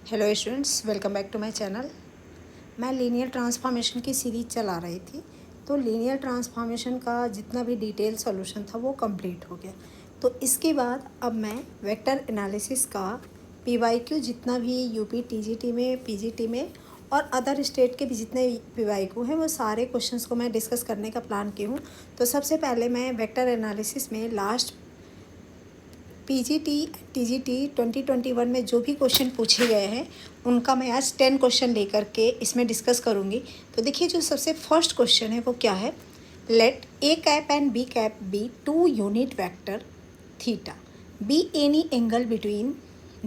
Hello students, welcome back to my channel. मैं linear transformation की series चला रही थी, तो लीनियर ट्रांसफॉर्मेशन का जितना भी डिटेल सॉल्यूशन था वो कंप्लीट हो गया। तो इसके बाद अब मैं वेक्टर एनालिसिस का पीवाईक्यू जितना भी यूपी टीजीटी में, पीजीटी में और अदर स्टेट के भी जितने पीवाईक्यू हैं वो सारे क्वेश्चंस को मैं डिस्कस करने का प्लान की हूँ। तो सबसे पहले मैं वेक्टर एनालिसिस में लास्ट पीजीटी टीजीटी 2021 में जो भी क्वेश्चन पूछे गए हैं उनका मैं आज 10 क्वेश्चन लेकर के इसमें डिस्कस करूंगी। तो देखिए, जो सबसे फर्स्ट क्वेश्चन है वो क्या है। Let A cap and B cap be two unit vector theta be any angle between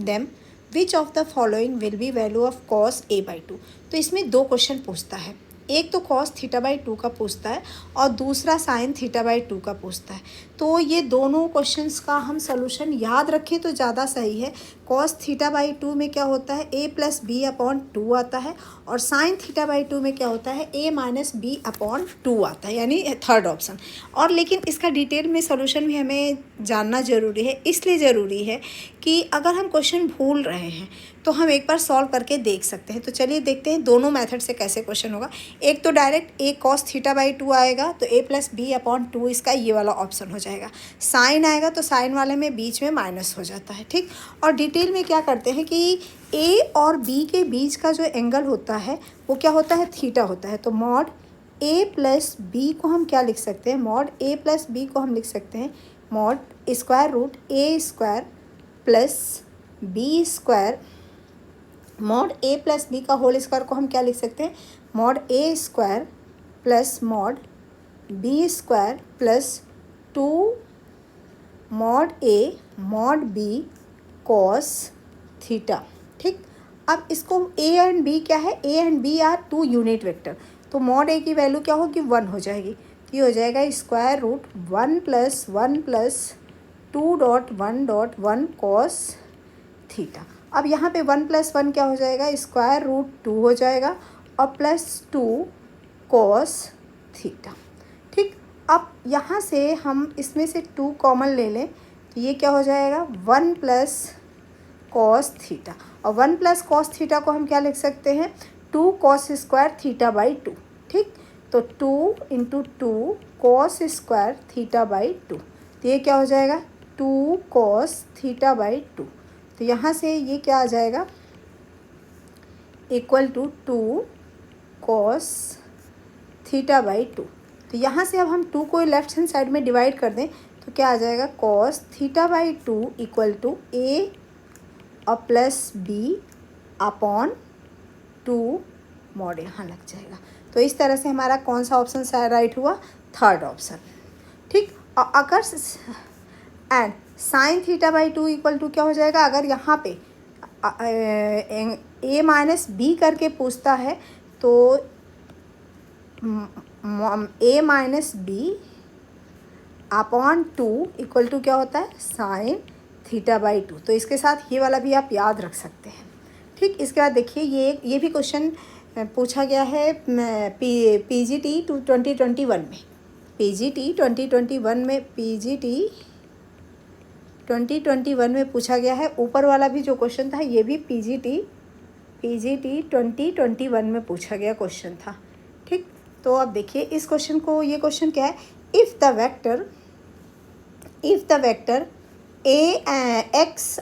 them which of the following will be value of cos A by two. तो इसमें दो क्वेश्चन पूछता है, एक तो कॉस थीटा बाई टू का पूछता है और दूसरा साइन थीटा बाई टू का पूछता है। तो ये दोनों क्वेश्चंस का हम सॉल्यूशन याद रखें तो ज़्यादा सही है। कॉस थीटा बाई टू में क्या होता है, ए प्लस बी अपॉन टू आता है, और साइन थीटा बाई टू में क्या होता है, ए माइनस बी अपॉन टू आता है, यानी थर्ड ऑप्शन। और लेकिन इसका डिटेल में सॉल्यूशन भी हमें जानना ज़रूरी है। इसलिए ज़रूरी है कि अगर हम क्वेश्चन भूल रहे हैं तो हम एक बार सॉल्व करके देख सकते हैं। तो चलिए देखते हैं दोनों मेथड से कैसे क्वेश्चन होगा। एक तो direct A cos theta by two आएगा, तो ए प्लस बी अपॉन टू इसका ये वाला ऑप्शन हो जाएगा। साइन आएगा तो साइन वाले में बीच में माइनस हो जाता है, ठीक। और डिटेल में क्या करते हैं कि ए और बी के बीच का जो एंगल होता है वो क्या होता है, थीटा होता है। तो मॉड ए प्लस बी को हम क्या लिख सकते हैं, मॉड ए प्लस बी को हम लिख सकते हैं mod square root A square plus B square. Mod A plus B का होल स्क्वायर को हम क्या लिख सकते हैं, mod A square plus mod B square plus two mod A mod B cos theta, ठीक। अब इसको ए एंड बी क्या है, A and B are two unit vector, तो मॉड ए की वैल्यू क्या होगी, 1 हो जाएगी। ये हो जाएगा square root 1 plus 2.1.1 cos theta. अब यहाँ पे 1 प्लस 1 क्या हो जाएगा, स्क्वायर रूट 2 हो जाएगा और प्लस 2 कॉस थीटा, ठीक। अब यहाँ से हम इसमें से 2 कॉमन ले लें तो ये क्या हो जाएगा, 1 प्लस कॉस थीटा। और 1 प्लस कॉस थीटा को हम क्या लिख सकते हैं, 2 कॉस स्क्वायर थीटा बाई 2, ठीक। तो 2 into 2 cos square theta by 2, तो ये क्या हो जाएगा, 2 कॉस थीटा बाई 2। तो यहाँ से ये क्या आ जाएगा, equal to 2 cos theta by 2। तो यहाँ से अब हम 2 को लेफ्ट हैंड साइड में डिवाइड कर दें तो क्या आ जाएगा, cos theta by 2 equal to A और प्लस बी अपॉन 2 मॉड, यहाँ लग जाएगा। तो इस तरह से हमारा कौन सा ऑप्शन राइट हुआ, थर्ड ऑप्शन, ठीक। और अगर and sine theta by 2 equal to क्या हो जाएगा, अगर यहाँ पे ए माइनस बी करके पूछता है तो A minus B upon 2 equal to क्या होता है, साइन थीटा बाई 2। तो इसके साथ ये वाला भी आप याद रख सकते हैं, ठीक। इसके बाद देखिए, ये भी क्वेश्चन पूछा गया है पीजीटी 2021 में, पीजीटी 2021 में पूछा गया है। ऊपर वाला भी जो क्वेश्चन था ये भी पीजीटी 2021 में पूछा गया क्वेश्चन था, ठीक। तो अब देखिए इस क्वेश्चन को, ये क्वेश्चन क्या है, if the vector A X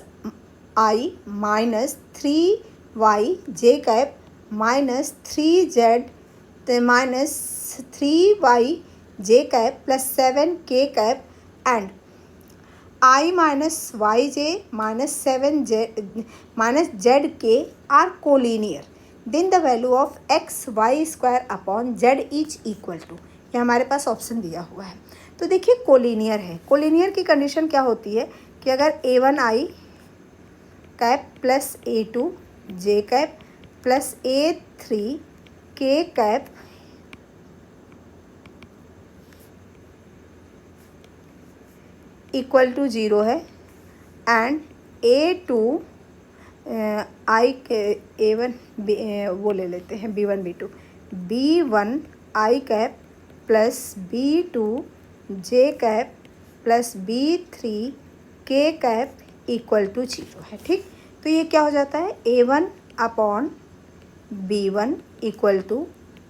I minus 3y J cap minus 3z minus 3y J cap plus 7k cap and I minus Y J minus 7z minus Z K are collinear, then the value of X Y square upon Z is equal to. ये हमारे पास option दिया हुआ है। तो देखिए collinear है, collinear की condition क्या होती है कि अगर A1 I cap plus A2 J cap plus A3 के कैप इक्वल टू 0 है एंड A2 आई A1 वो ले लेते हैं B1 B2 B1 I cap plus B2 J cap plus B3 के कैप इक्वल टू 0 है, ठीक। तो ये क्या हो जाता है, A1 upon B1 equal to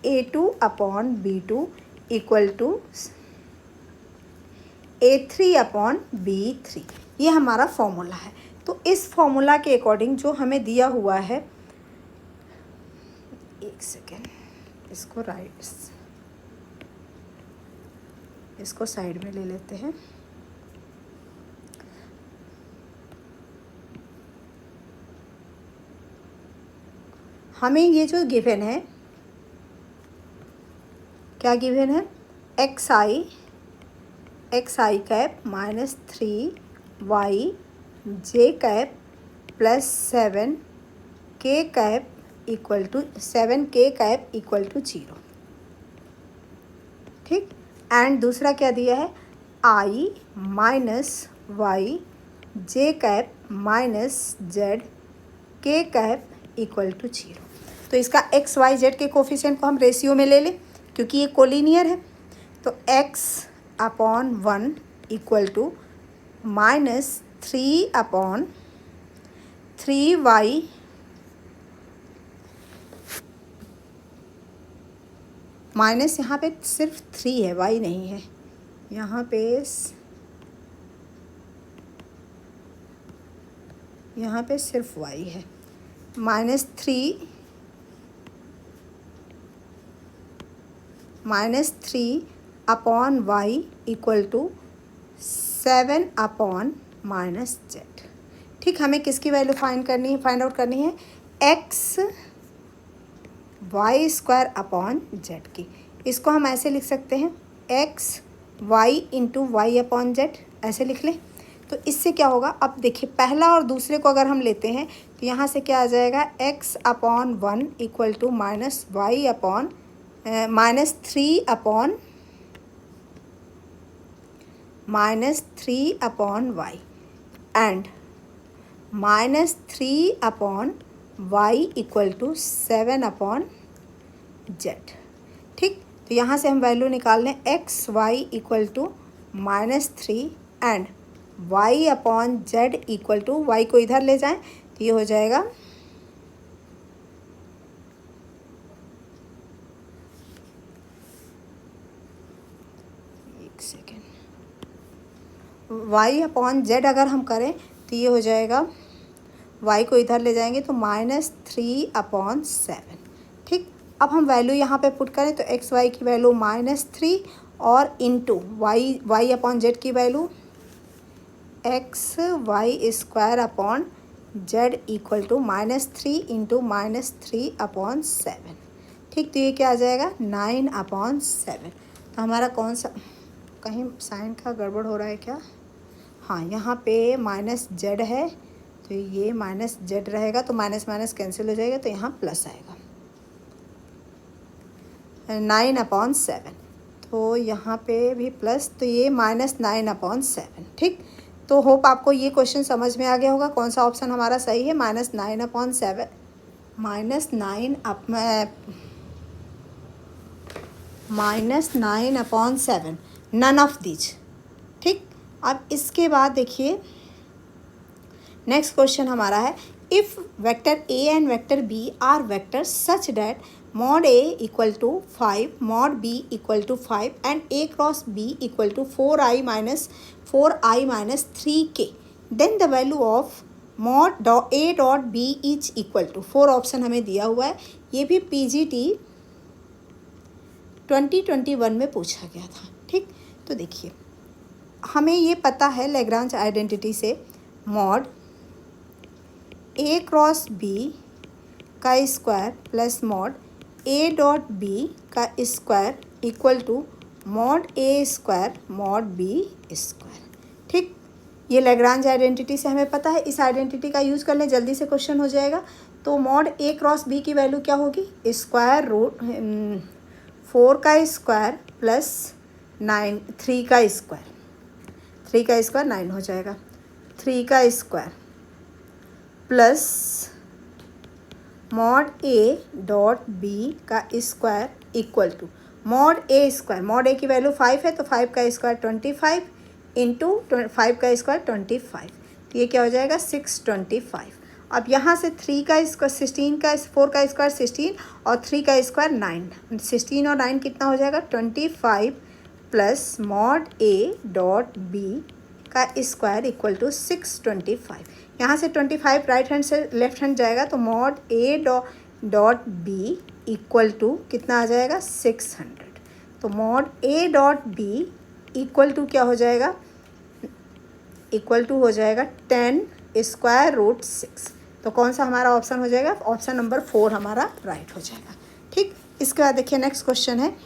A2 upon B2 equal to A3 upon B3। ये हमारा फॉर्मूला है। तो इस फॉर्मूला के अकॉर्डिंग जो हमें दिया हुआ है, एक सेकेंड, इसको साइड में ले लेते हैं। हमें ये जो गिवन है, क्या गिवन है, x i cap minus 3y J cap plus 7k cap equal to 7k cap equal to 0। ठीक। एंड दूसरा क्या दिया है, i minus Y j cap minus Z k cap equal to 0। तो इसका एक्स वाई जेड के coefficient को हम रेशियो में ले लें क्योंकि ये कोलिनियर है। तो x upon 1 equal to minus 3 upon 3y minus, यहाँ पे सिर्फ 3 है, y नहीं है, यहाँ पे सिर्फ y है। Minus 3 upon y equal to 7 upon minus z. ठीक। हमें किसकी वैल्यू फाइंड आउट करनी है, x Y square upon z की। इसको हम ऐसे लिख सकते हैं, x y into y upon z, ऐसे लिख लें। तो इससे क्या होगा, अब देखिए पहला और दूसरे को अगर हम लेते हैं तो यहाँ से क्या आ जाएगा, x upon 1 equal to minus y upon minus 3 upon y and minus 3 upon y equal to 7 upon z. ठीक। तो यहाँ से हम वैल्यू निकाल लें, x y equal to minus 3 and y upon z equal to, y को इधर ले जाएं तो ये हो जाएगा y अपॉन जेड अगर हम करें तो ये हो जाएगा, y को इधर ले जाएंगे तो माइनस 3 अपॉन 7। ठीक। अब हम वैल्यू यहाँ पे पुट करें तो एक्स वाई की वैल्यू माइनस 3 और इंटू y अपॉन जेड की value x Y square upon z equal to minus 3 into minus 3 upon 7। ठीक। तो ये क्या आ जाएगा, 9 अपॉन 7। तो हमारा कौन सा, कहीं साइन का गड़बड़ हो रहा है क्या, हाँ यहाँ पे माइनस जेड है तो ये माइनस जेड रहेगा, तो माइनस माइनस कैंसिल हो जाएगा, तो यहाँ प्लस आएगा 9 अपॉन 7। तो यहाँ पे भी प्लस, तो ये माइनस 9 अपॉन 7। ठीक। तो होप आपको ये क्वेश्चन समझ में आ गया होगा कौन सा ऑप्शन हमारा सही है, minus 9 upon 7, minus 9 upon 7, none of these. ठीक। अब इसके बाद देखिए नेक्स्ट क्वेश्चन हमारा है, if vector A and vector B are vector such that mod A equal to 5, mod B equal to 5 and A cross B equal to 4i minus 3k, then the value of mod A dot B is equal to 4 option हमें दिया हुआ है। ये भी PGT 2021 में पूछा गया था। ठीक। तो देखिए हमें ये पता है लैग्रांज आइडेंटिटी से, mod A क्रॉस B का square plus mod A dot B का square equal to mod A square mod B square. ठीक। ये लैग्रांज आइडेंटिटी से हमें पता है, इस आइडेंटिटी का यूज़ कर लें, जल्दी से क्वेश्चन हो जाएगा। तो mod A क्रॉस B की वैल्यू क्या होगी, स्क्वायर रूट 4 का स्क्वायर प्लस 3 का स्क्वायर 9 हो जाएगा, 3 का square plus mod A dot B का square equal to mod A square, mod A की वैल्यू 5 है तो 5 का स्क्वायर 25 इंटू 5 का स्क्वायर 25, तो ये क्या हो जाएगा 625। अब यहाँ से 3 का स्क्वायर 16 का 4 का स्क्वायर 16 और 3 का स्क्वायर 9, 16 और 9 कितना हो जाएगा 25 plus mod A dot B का स्क्वायर इक्वल टू 625। यहाँ से 25 राइट हैंड से लेफ्ट हैंड जाएगा तो mod A dot B equal to कितना आ जाएगा 600। तो mod A dot B equal to क्या हो जाएगा, इक्वल टू हो जाएगा 10 स्क्वायर रूट 6। तो कौन सा हमारा ऑप्शन हो जाएगा, ऑप्शन नंबर 4 हमारा राइट हो जाएगा। ठीक, इसके बाद देखिए नेक्स्ट क्वेश्चन है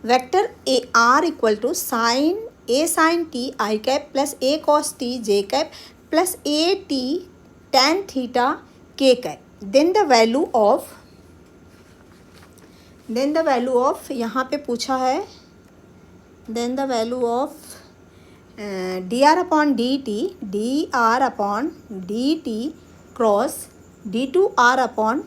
vector A R equal to sine T I cap plus A cos T J cap plus A T tan theta के cap. Then the value of यहाँ पे पूछा है, then the value of dr upon dt cross d2r upon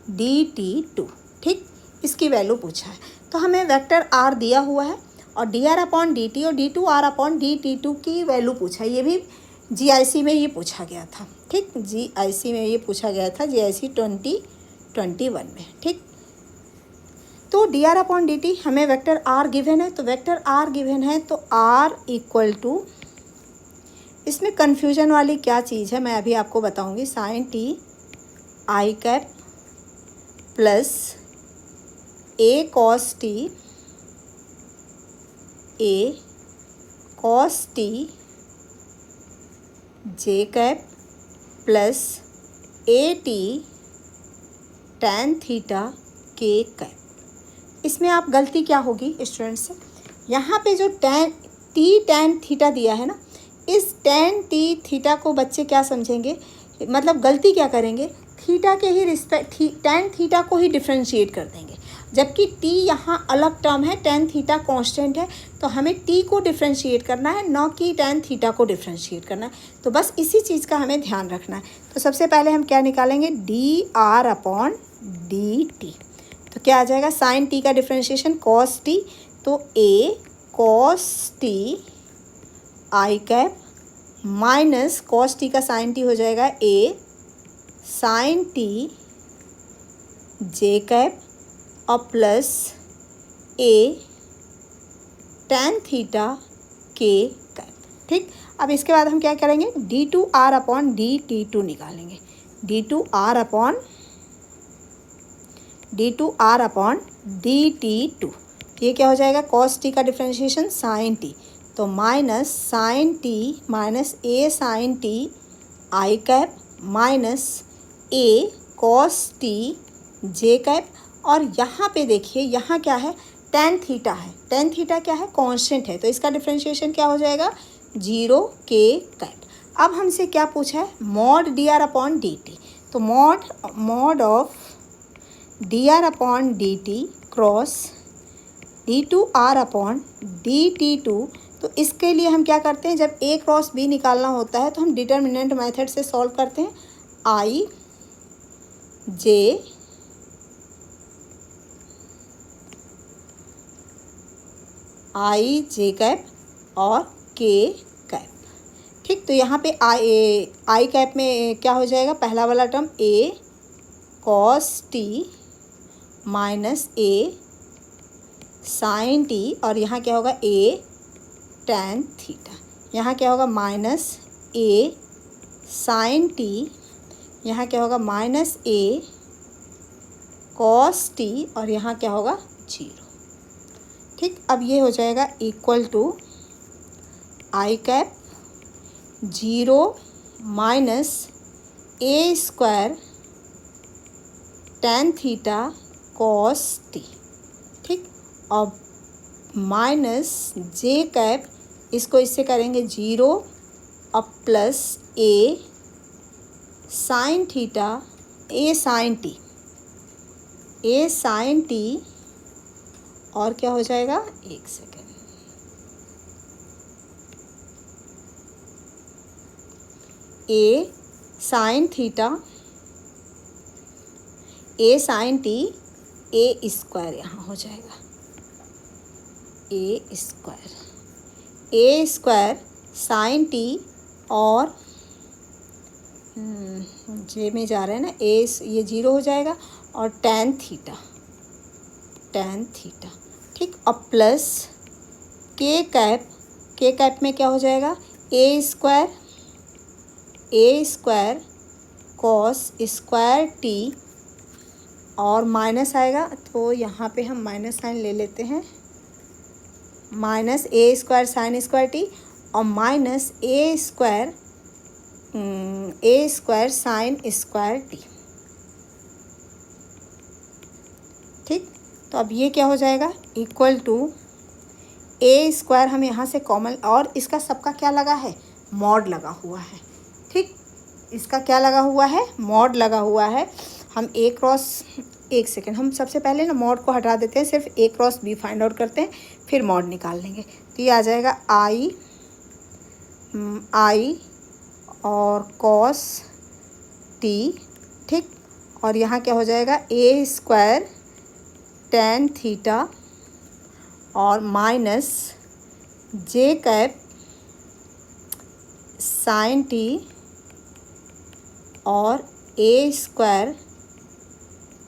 dt2। ठीक, इसकी value पूछा है। तो हमें वेक्टर r दिया हुआ है और dr अपॉन dt और d2r अपॉन dt2 की वैल्यू पूछा है। ये भी GIC में ये पूछा गया था। ठीक, GIC में ये पूछा गया था, GIC 2021 में। ठीक, तो dr अपॉन dt हमें वेक्टर r गिवन है, तो वेक्टर r गिवन है तो r इक्वल टू, इसमें कन्फ्यूजन वाली क्या चीज़ है मैं अभी आपको बताऊंगी, sine T I cap plus A cos T J cap plus A T tan theta के कैप। इसमें आप गलती क्या होगी स्टूडेंट्स से, यहाँ पे जो टैन थीटा दिया है ना, इस टैन टी थीटा को बच्चे क्या समझेंगे, मतलब गलती क्या करेंगे, थीटा के ही टैन थीटा को ही डिफ्रेंशिएट कर देंगे, जबकि टी यहाँ अलग टर्म है, टैन थीटा कांस्टेंट है, तो हमें टी को डिफ्रेंशिएट करना है, न कि टैन थीटा को डिफ्रेंशिएट करना है। तो बस इसी चीज़ का हमें ध्यान रखना है। तो सबसे पहले हम क्या निकालेंगे, D are upon D T. तो क्या आ जाएगा, साइन टी का डिफ्रेंशिएशन कॉस टी, तो A cos T I cap minus cos T का साइन टी हो जाएगा A sine T J cap और प्लस ए टैन थीटा के कैप। ठीक, अब इसके बाद हम क्या करेंगे, D two are upon D T two निकालेंगे, D two are upon D T two. ये क्या हो जाएगा, कॉस टी का डिफ्रेंशिएशन साइन टी, तो minus sine t minus a sine T I cap minus a cos T J cap. और यहाँ पे देखिए, यहाँ क्या है, टैन थीटा है, टैन थीटा क्या है, कांस्टेंट है, तो इसका डिफ्रेंशिएशन क्या हो जाएगा, 0 के कैप। अब हमसे क्या पूछा है, mod D R upon D T, तो mod of D are upon D T cross D two are upon D T two. तो इसके लिए हम क्या करते हैं, जब ए क्रॉस बी निकालना होता है तो हम डिटर्मिनेंट मेथड से सॉल्व करते हैं, आई जे कैप और के कैप। ठीक, तो यहाँ पे आई कैप में क्या हो जाएगा, पहला वाला term A cos T minus a sine t, और यहाँ क्या होगा ए टैन थीटा, यहाँ क्या होगा माइनस ए साइन टी, यहाँ क्या होगा माइनस ए कॉस टी, और यहाँ क्या होगा 0। ठीक, अब ये हो जाएगा equal to i cap 0 minus a square tan theta cos t. ठीक, और माइनस जे कैप, इसको इससे करेंगे 0 और plus a sine theta a sine t, और क्या हो जाएगा, एक second, a sine theta a sine t a square यहाँ हो जाएगा, ए स्क्वायर साइन टी और जे में जा रहे हैं ना, ए ये 0 हो जाएगा और tan थीटा ठीक। और प्लस के कैप में क्या हो जाएगा, ए स्क्वायर कॉस स्क्वायर टी और माइनस आएगा, तो यहाँ पे हम माइनस साइन ले लेते हैं, minus a square sine square T और minus a square sine square T. ठीक, तो अब ये क्या हो जाएगा, इक्वल टू ए स्क्वायर, हम यहाँ से कॉमन, और इसका सबका क्या लगा है, मॉड लगा हुआ है। ठीक, इसका क्या लगा हुआ है, मॉड लगा हुआ है। हम एक सेकेंड, हम सबसे पहले ना मॉड को हटा देते हैं, सिर्फ ए क्रॉस बी फाइंड आउट करते हैं, फिर मॉड निकाल लेंगे। तो ये आ जाएगा आई और कॉस टी। ठीक, और यहाँ क्या हो जाएगा, ए स्क्वायर tan थीटा और minus J cap sine t और ए स्क्वायर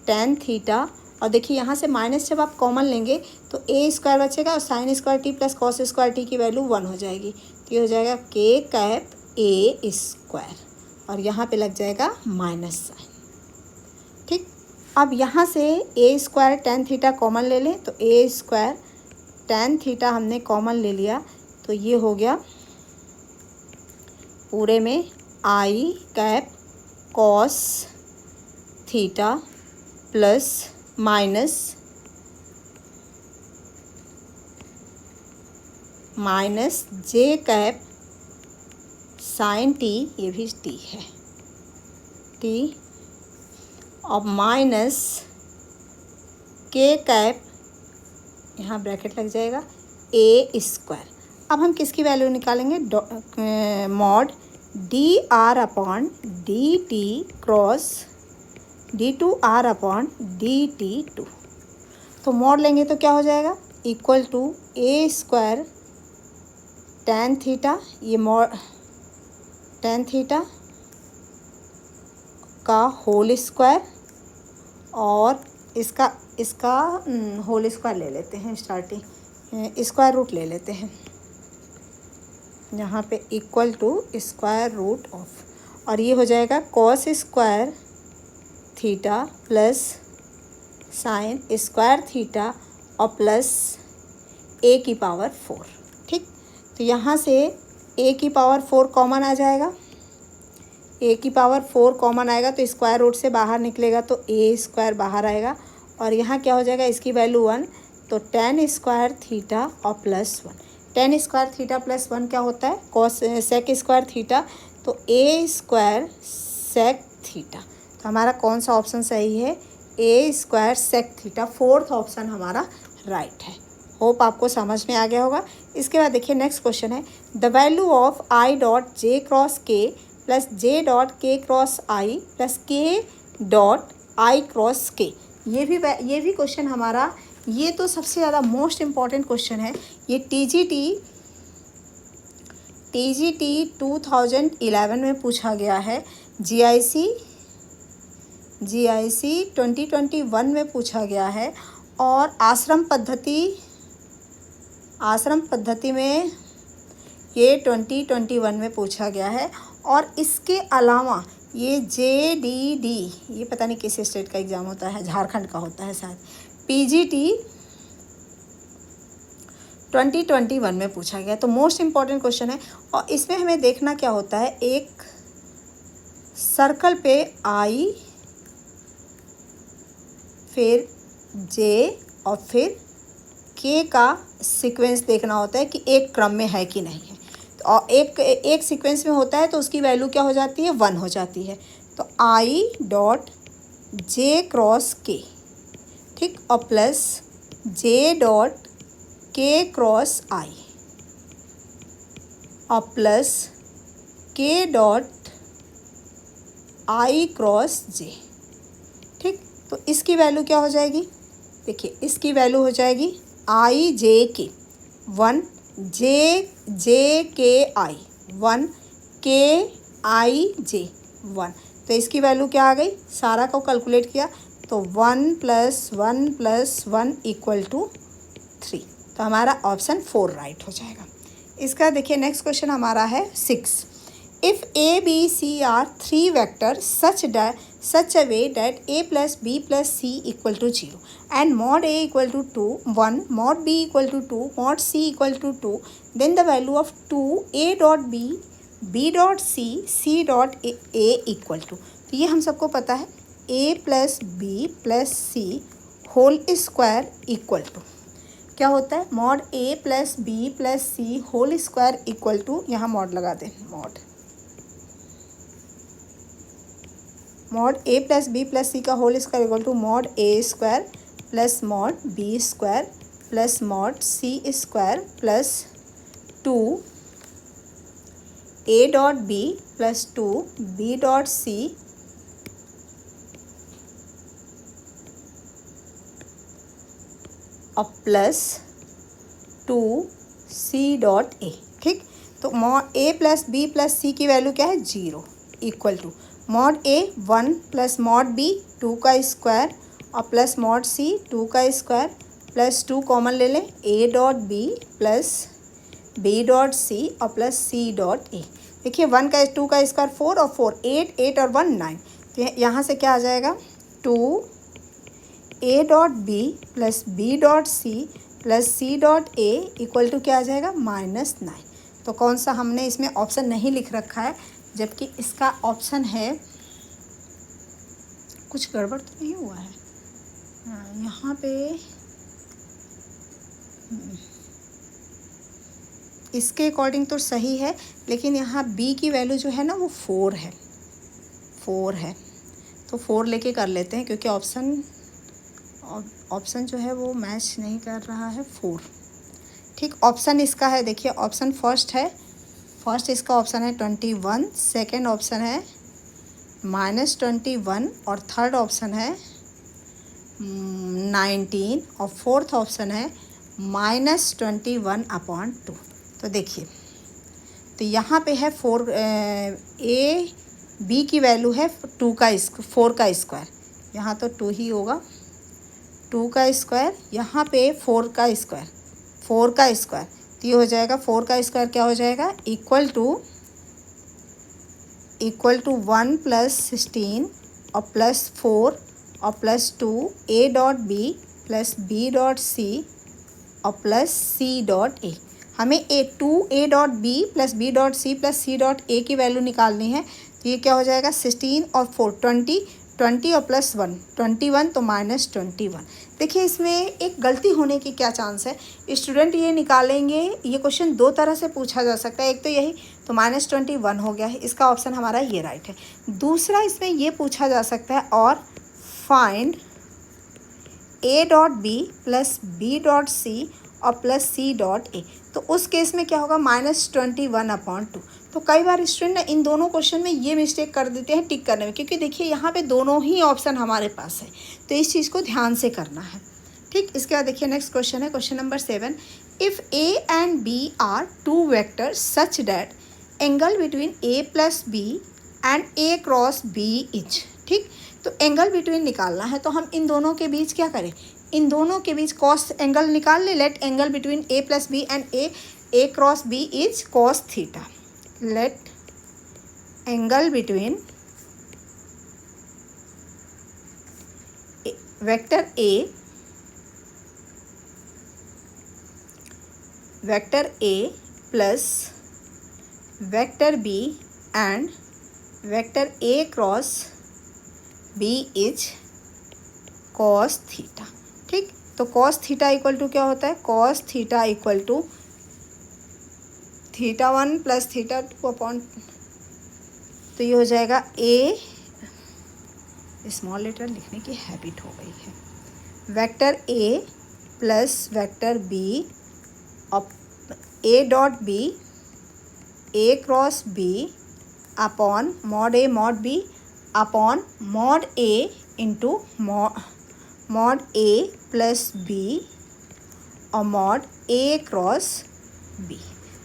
tan थीटा। और देखिए यहाँ से माइनस जब आप कॉमन लेंगे तो ए स्क्वायर बचेगा और sine square T plus cos square T की वैल्यू 1 हो जाएगी। तो ये हो जाएगा के कैप ए स्क्वायर और यहाँ पे लग जाएगा माइनस साइन। ठीक, अब यहाँ से A square tan theta common ले लें, तो ए स्क्वायर tan थीटा हमने कॉमन ले लिया, तो ये हो गया पूरे में I cap cos theta plus minus J cap sine T, ये भी टी है, टी और माइनस के कैप, यहाँ ब्रैकेट लग जाएगा, ए स्क्वायर। अब हम किसकी वैल्यू निकालेंगे, mod D R upon D T cross D two are upon D T two. तो मॉड लेंगे तो क्या हो जाएगा, equal to a square tan theta, ये मॉड tan थीटा का होल स्क्वायर और इसका होल स्क्वायर ले लेते हैं, स्टार्टिंग स्क्वायर रूट ले लेते हैं यहाँ पे, equal to square root of, और ये हो जाएगा cos square theta plus sine square theta और प्लस ए की पावर 4। ठीक, तो यहाँ से ए की पावर 4 कॉमन आ जाएगा, ए की पावर 4 कॉमन आएगा तो स्क्वायर रूट से बाहर निकलेगा तो ए स्क्वायर बाहर आएगा और यहाँ क्या हो जाएगा, इसकी वैल्यू 1, तो tan स्क्वायर थीटा और plus 1। tan square theta plus 1 क्या होता है, कॉस सेक स्क्वायर थीटा, तो ए स्क्वायर सेक थीटा। तो हमारा कौन सा ऑप्शन सही है, A square sec theta, fourth option हमारा राइट है। होप आपको समझ में आ गया होगा। इसके बाद देखिए नेक्स्ट क्वेश्चन है, the value of I dot J cross K plus J dot K cross I plus K dot I cross K. ये भी क्वेश्चन हमारा, ये तो सबसे ज़्यादा मोस्ट इम्पॉर्टेंट क्वेश्चन है। ये टीजीटी 2011 में पूछा गया है, जीआईसी 2021 में पूछा गया है और आश्रम पद्धति में ये 2021 में पूछा गया है। और इसके अलावा ये JDD, ये पता नहीं किस स्टेट का एग्ज़ाम होता है, झारखंड का होता है शायद, PGT 2021 में पूछा गया। तो मोस्ट इम्पॉर्टेंट क्वेश्चन है और इसमें हमें देखना क्या होता है, एक सर्कल पे आई, फिर जे और फिर के का सीक्वेंस देखना होता है कि एक क्रम में है कि नहीं है। तो और एक सीक्वेंस में होता है तो उसकी वैल्यू क्या हो जाती है, 1 हो जाती है। तो आई डॉट जे क्रॉस के, ठीक, और plus J dot K cross आई और plus K dot I cross जे। ठीक, तो इसकी वैल्यू क्या हो जाएगी, देखिए इसकी वैल्यू हो जाएगी आई जे के 1, जे के आई 1, के आई जे 1। तो इसकी वैल्यू क्या आ गई, सारा को कैलकुलेट किया तो 1 + 1 + 1 = 3। तो हमारा ऑप्शन 4 राइट हो जाएगा। इसका देखिए नेक्स्ट क्वेश्चन हमारा है 6। If A B C are 3 vectors such a way that A + B + C = 0 and mod A = 2, 1, mod B = 2, mod C = 2, then the value of 2 A dot B, B dot C, C dot A = तो ये हम सबको पता है A + B + C whole square equal to क्या होता है, mod A + B + C whole square equal to, यहाँ मॉड लगा दें, मॉड A + B + C का whole square equal to mod A² + mod B² + mod C² + 2 A dot B + 2 B dot C और plus 2 C dot A। ठीक, तो mod A + B + C की value क्या है, 0 equal to mod A 1 + mod B 2 का square और plus mod C 2 का square plus 2 common ले लें A dot B plus B dot C और प्लस C डॉट A। देखिए 1 का 2 का स्क्वायर 4 और 4 8, 8 और 1 9। तो यहाँ से क्या आ जाएगा, 2 A dot B plus B dot C plus C dot A equal to क्या आ जाएगा, -9। तो कौन सा हमने इसमें ऑप्शन नहीं लिख रखा है, जबकि इसका ऑप्शन है, कुछ गड़बड़ तो नहीं हुआ है यहाँ पे, इसके अकॉर्डिंग तो सही है, लेकिन यहाँ B की वैल्यू जो है ना वो 4 है, 4 है। तो 4 लेके कर लेते हैं, क्योंकि ऑप्शन जो है वो मैच नहीं कर रहा है 4। ठीक, ऑप्शन इसका है, देखिए ऑप्शन फर्स्ट है, फर्स्ट इसका ऑप्शन है 21, सेकंड ऑप्शन है -21 और थर्ड ऑप्शन है 19 और फोर्थ ऑप्शन है -21/2। तो देखिए, तो यहाँ पे है 4 A B की वैल्यू है 4 का स्क्वायर, यहाँ तो 2 ही होगा, 2 का स्क्वायर, यहाँ पे 4 का स्क्वायर, 4 का स्क्वायर, तो ये हो जाएगा 4 का स्क्वायर क्या हो जाएगा, इक्वल टू 1 + 16 और प्लस 4 और plus 2 A dot B plus B dot C और प्लस C डॉट A। हमें 2 A dot B plus B dot C plus C dot A की वैल्यू निकालनी है। तो ये क्या हो जाएगा, 16 और 4 20 और प्लस 1 21, तो -21। देखिए इसमें एक गलती होने की क्या चांस है, स्टूडेंट ये निकालेंगे, ये क्वेश्चन 2 तरह से पूछा जा सकता है, एक तो यही, तो -21 हो गया है, इसका ऑप्शन हमारा ये राइट है। दूसरा इसमें ये पूछा जा सकता है, और find A dot B plus B dot C और प्लस C डॉट A। तो उस केस में क्या होगा, -21/2। तो कई बार स्टूडेंट ना इन दोनों क्वेश्चन में ये मिस्टेक कर देते हैं टिक करने में, क्योंकि देखिए यहाँ पे दोनों ही ऑप्शन हमारे पास है, तो इस चीज़ को ध्यान से करना है। ठीक, इसके बाद देखिए नेक्स्ट क्वेश्चन है question number 7। If A and B are 2 vectors such that angle between A plus B and A cross B is. ठीक, तो एंगल बिटवीन निकालना है, तो हम इन दोनों के बीच क्या करें, इन दोनों के बीच कॉस एंगल निकाल ले। Let angle between A plus B and A cross B is cos theta. Let angle between vector A plus vector B and vector A cross B is cos theta. ठीक, तो cos theta equal to क्या होता है, cos theta equal to θ1 plus θ2 upon, तो ये हो जाएगा A, small letter लिखने की हैबिट हो गई है, vector A plus vector B और A dot B A cross B upon mod A mod B upon mod A into mod A plus B और मॉड A क्रॉस B।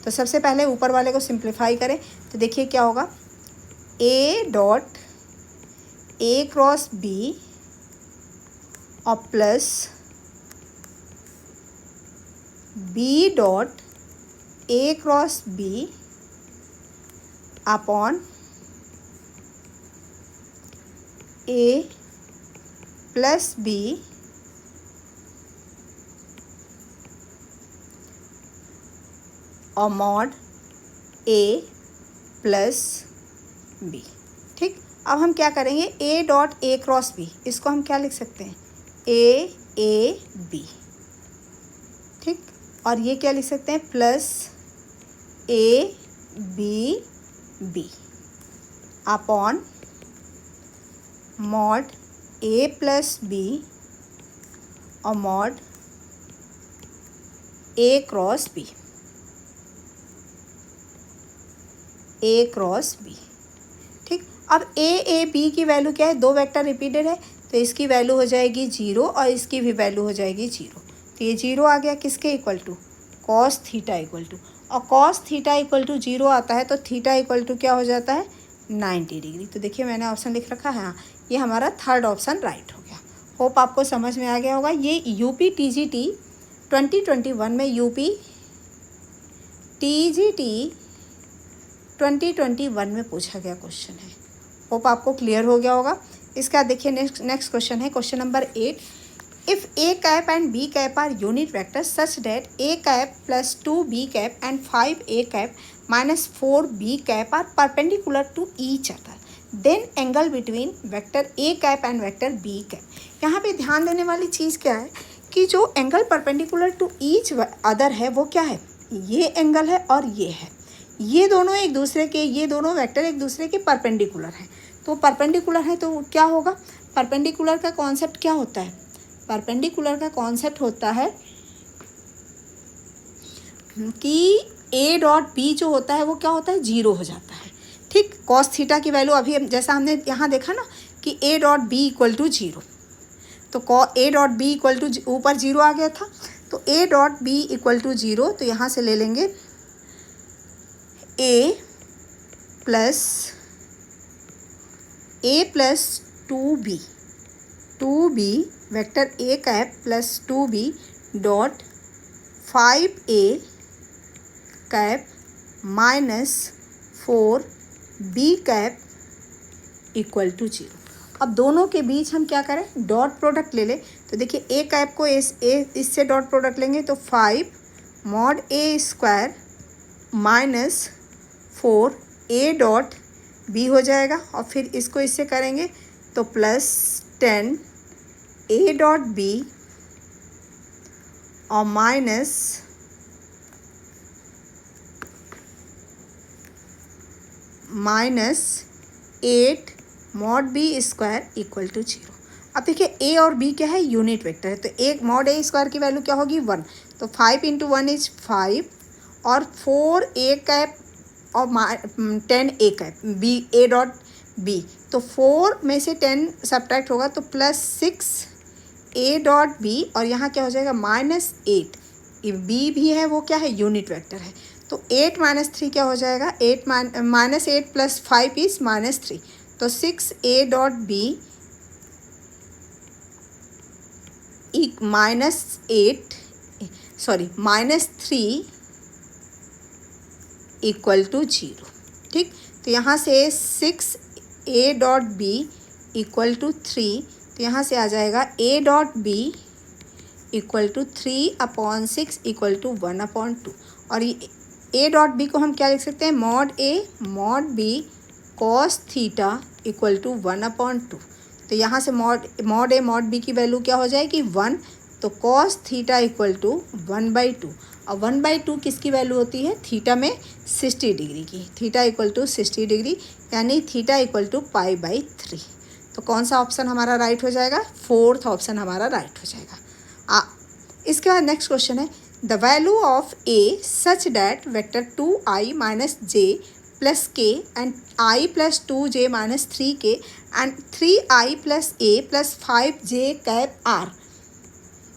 तो सबसे पहले ऊपर वाले को सिंप्लीफाई करें, तो देखिए क्या होगा, A dot A cross B और plus B dot A cross B upon A plus B और मॉड ए प्लस बी। ठीक, अब हम क्या करेंगे, A dot A cross B, इसको हम क्या लिख सकते हैं, ए बी। ठीक, और ये क्या लिख सकते हैं, plus A B upon mod A plus B और mod A cross B, A cross B. ठीक, अब ए बी की वैल्यू क्या है, दो वेक्टर रिपीटेड है तो इसकी वैल्यू हो जाएगी 0 और इसकी भी वैल्यू हो जाएगी 0। तो ये 0 आ गया किसके equal to, cos theta equal to, और कॉस थीटा इक्वल टू 0 आता है तो थीटा इक्वल टू क्या हो जाता है, 90 डिग्री। तो देखिए मैंने ऑप्शन लिख रखा है, हाँ ये हमारा थर्ड ऑप्शन राइट हो गया। होप आपको समझ में आ गया होगा। ये यूपी टीजीटी 2021 में यूपी टीजीटी 2021 में पूछा गया क्वेश्चन है। होप आपको क्लियर हो गया होगा। इसका देखिए नेक्स्ट क्वेश्चन है, question number 8। If A cap and B cap are unit vector such that A cap plus 2b cap and 5a cap minus 4b cap are perpendicular to each other, then angle between vector A cap and vector B cap. यहाँ पे ध्यान देने वाली चीज़ क्या है कि जो angle perpendicular to each other है वो क्या है, ये एंगल है और ये है, ये दोनों एक दूसरे के, ये दोनों वेक्टर एक दूसरे के परपेंडिकुलर हैं। तो परपेंडिकुलर है तो क्या होगा, परपेंडिकुलर का कॉन्सेप्ट क्या होता है, परपेंडिकुलर का कॉन्सेप्ट होता है कि ए डॉट बी जो होता है वो क्या होता है, 0 हो जाता है। ठीक, कॉस थीटा की वैल्यू अभी जैसा हमने यहाँ देखा ना कि A dot B equal to 0, तो A dot B equal to ऊपर 0 आ गया था, तो A dot B equal to 0, तो यहाँ से ले लेंगे A plus 2b vector A cap plus 2b dot 5a cap minus 4b cap equal to 0। अब दोनों के बीच हम क्या करें, डॉट प्रोडक्ट ले लें। तो देखिए ए कैप को इससे डॉट प्रोडक्ट लेंगे तो 5 mod A square minus 4a dot b हो जाएगा, और फिर इसको इससे करेंगे तो प्लस 10 a डॉट b और minus 8 mod b square equal to 0। अब देखिए a और b क्या है, यूनिट वेक्टर है, तो एक मॉड a स्क्वायर की वैल्यू क्या होगी, 1, तो 5 × 1 इज 5 और 4a कैप और 10a cap b a dot b, तो 4 में से 10 सब्ट्रैक्ट होगा तो प्लस 6a डॉट b और यहाँ क्या हो जाएगा माइनस 8, b भी है वो क्या है, यूनिट वेक्टर है, तो 8 माइनस 3 क्या हो जाएगा, माइनस 8 प्लस 5 इज माइनस 3, तो 6a dot b minus 3 equal to 0। ठीक, तो यहाँ से 6a dot b equal to 3, तो यहाँ से आ जाएगा a dot b equal to 3/6 equal to 1/2, और ये a डॉट b को हम क्या लिख सकते हैं, mod a mod b cos theta equal to 1/2। तो यहाँ से मॉड a मॉड b की वैल्यू क्या हो जाएगी, 1, तो कॉस थीटा इक्वल टू 1/2, और 1/2 किसकी वैल्यू होती है, थीटा में 60 डिग्री की, थीटा इक्वल टू 60 डिग्री, यानी थीटा इक्वल टू π/3। तो कौन सा ऑप्शन हमारा राइट हो जाएगा, फोर्थ ऑप्शन हमारा राइट हो जाएगा। इसके बाद नेक्स्ट क्वेश्चन है, the value of A such that vector 2i minus J plus K and i plus 2j minus 3k and 3i plus a plus 5j cap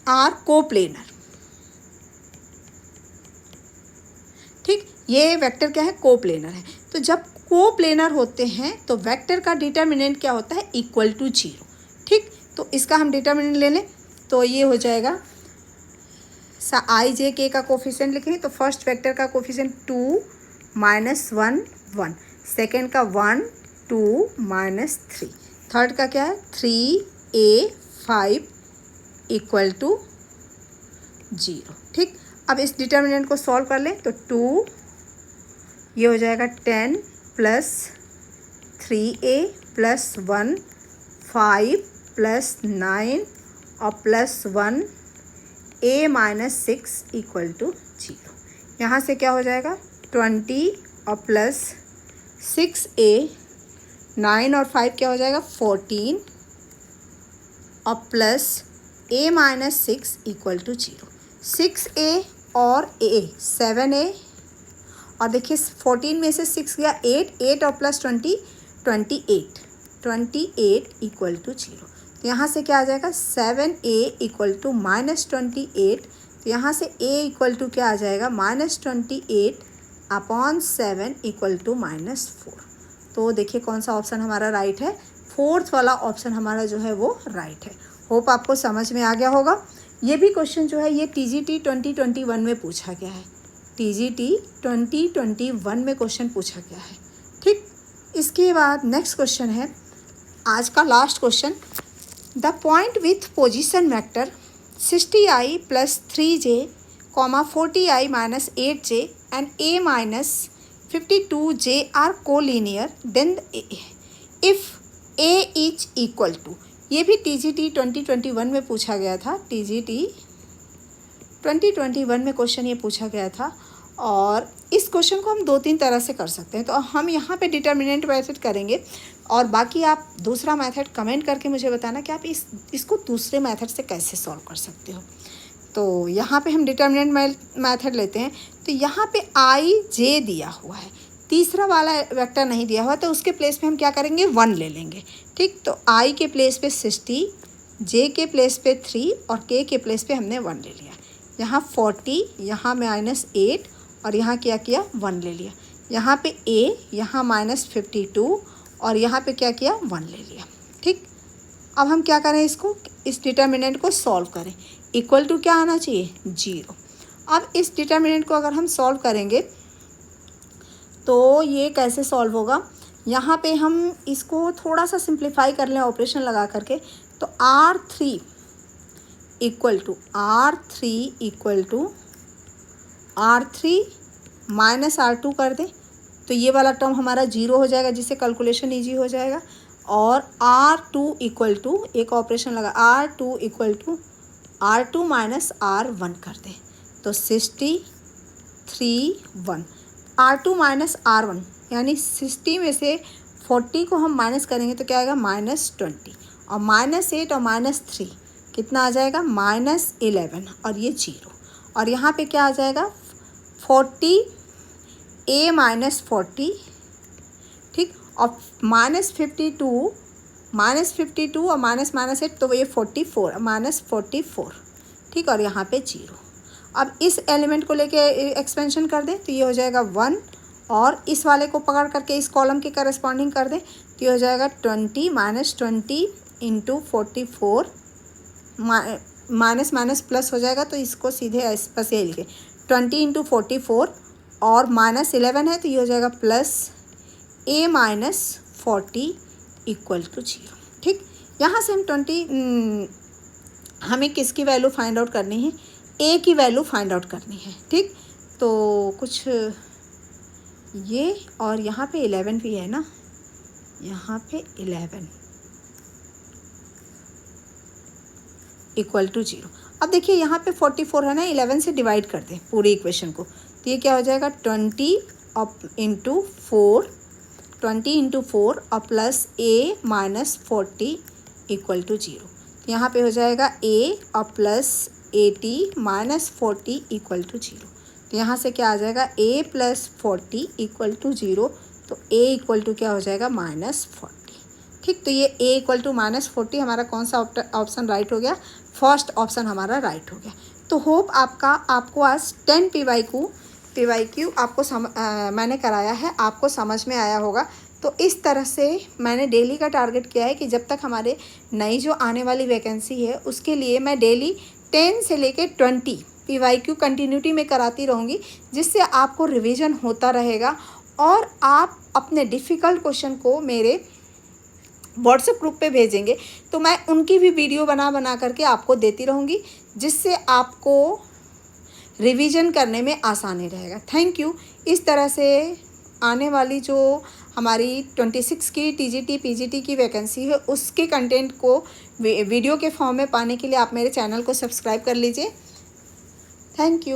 are coplanar. ठीक, ये vector क्या है, coplanar है। तो जब coplanar होते हैं तो वेक्टर का डिटर्मिनेंट क्या होता है, इक्वल टू 0। ठीक, तो इसका हम डिटर्मिनेंट ले लें तो ये हो जाएगा आई जे के का कोफिशिएंट लिखेंगे तो फर्स्ट वेक्टर का कोफिशिएंट 2 -1 1, सेकेंड का 1 2 -3, थर्ड का क्या है 3a 5 इक्वल टू 0। ठीक, अब इस डिटर्मिनेंट को सॉल्व कर लें तो 2 ये हो जाएगा 10 + 3a + 1 5 + 9 और +1 a - 6 इक्वल टू 0। यहाँ से क्या हो जाएगा 20 और प्लस 6a 9 और 5 क्या हो जाएगा 14 और plus a - 6 equal to 0। 6a और a 7a और देखिए 14 में से 6 गया 8 और प्लस 20 28 इक्वल टू 0। तो यहाँ से क्या आ जाएगा 7a इक्वल टू -28। तो यहाँ से a इक्वल टू क्या आ जाएगा -28/7 इक्वल टू -4। तो देखिए कौन सा ऑप्शन हमारा राइट है, फोर्थ वाला ऑप्शन हमारा जो है वो राइट है। होप आपको समझ में आ गया होगा। ये भी क्वेश्चन जो है ये TGT 2021 में पूछा गया है, TGT 2021 में क्वेश्चन पूछा गया है। ठीक, इसके बाद नेक्स्ट क्वेश्चन है आज का last question. The point with position vector 60i + 3j, 40i - 8j and a - 52j are collinear, then if a is equal to, ये भी TGT 2021 में पूछा गया था, TGT 2021 में क्वेश्चन ये पूछा गया था। और इस क्वेश्चन को हम 2-3 तरह से कर सकते हैं। तो हम यहाँ पे डिटर्मिनेंट मेथड करेंगे और बाकी आप दूसरा मेथड कमेंट करके मुझे बताना कि आप इसको दूसरे मेथड से कैसे सॉल्व कर सकते हो। तो यहाँ पे हम डिटर्मिनेंट मेथड लेते हैं। तो यहाँ पे आई जे दिया हुआ है, तीसरा वाला वेक्टर नहीं दिया हुआ, तो उसके प्लेस पे हम क्या करेंगे 1 ले लेंगे। ठीक, तो आई के प्लेस पे 60, जे के प्लेस पे 3 और के प्लेस पे हमने 1 ले लिया। यहाँ 40, यहाँ -8 और यहाँ क्या किया 1 ले लिया। यहाँ पे a, यहाँ -52 और यहाँ पे क्या किया 1 ले लिया। ठीक, अब हम क्या करें, इसको इस डिटर्मिनेंट को सॉल्व करें। इक्वल टू क्या आना चाहिए 0। अब इस डिटर्मिनेंट को अगर हम सॉल्व करेंगे तो ये कैसे सॉल्व होगा, यहाँ पे हम इसको थोड़ा सा सिंप्लीफाई कर लें ऑपरेशन लगा करके। तो R3 equal to R3 - R2 कर दें तो ये वाला टर्म हमारा 0 हो जाएगा, जिससे कैलकुलेशन ईजी हो जाएगा। और R2 इक्वल टू एक ऑपरेशन लगा, R2 equal to R2 - R1 कर दें तो 63 1। R2 - R1 यानी 60 में से 40 को हम माइनस करेंगे तो क्या आएगा -20 और -8 और -3 कितना आ जाएगा -11 और ये 0। और यहाँ पे क्या आ जाएगा 40 a - 40। ठीक, और -52 और -8 तो ये 44। ठीक, और यहाँ पे 0। अब इस एलिमेंट को लेके एक्सपेंशन कर दें तो ये हो जाएगा 1 और इस वाले को पकड़ करके इस कॉलम के करस्पॉन्डिंग कर दें तो ये हो जाएगा 20 -20 × 44 माइनस प्लस हो जाएगा तो इसको सीधे बस ये लिखे 20 × 44 और -11 है तो ये हो जाएगा +a - 40 इक्वल टू 0। ठीक, यहाँ से हम हमें किसकी वैल्यू फाइंड आउट करनी है, a की वैल्यू फाइंड आउट करनी है। ठीक, तो कुछ ये और यहाँ पे 11 भी है ना, यहाँ पे 11 इक्वल टू 0। अब देखिए यहाँ पे 44 है ना, 11 से डिवाइड कर दें पूरी इक्वेशन को तो ये क्या हो जाएगा 20 × 4 और प्लस a - 40 इक्वल टू 0। तो यहाँ पे हो जाएगा a और प्लस 80 - 40 इक्वल टू 0। तो यहाँ से क्या आ जाएगा a + 40 इक्वल टू 0। तो a इक्वल टू क्या हो जाएगा -40। ठीक, तो ये a इक्वल टू -40 हमारा कौन सा ऑप्शन राइट हो गया, फर्स्ट ऑप्शन हमारा राइट हो गया। तो होप आपको आज 10 PYQ PYQ आपको मैंने कराया है, आपको समझ में आया होगा। तो इस तरह से मैंने डेली का टारगेट किया है कि जब तक हमारे नई जो आने वाली वैकेंसी है उसके लिए मैं डेली 10 से लेके 20 PYQ कंटिन्यूटी में कराती रहूँगी, जिससे आपको रिवीजन होता रहेगा और आप अपने डिफ़िकल्ट क्वेश्चन को मेरे व्हाट्सएप ग्रुप पे भेजेंगे तो मैं उनकी भी वीडियो बना करके आपको देती रहूँगी, जिससे आपको रिवीजन करने में आसानी रहेगा। Thank you. इस तरह से आने वाली जो हमारी 26 की TGT PGT की वैकेंसी है उसके कंटेंट को वीडियो के फॉर्म में पाने के लिए आप मेरे चैनल को सब्सक्राइब कर लीजिए। Thank you.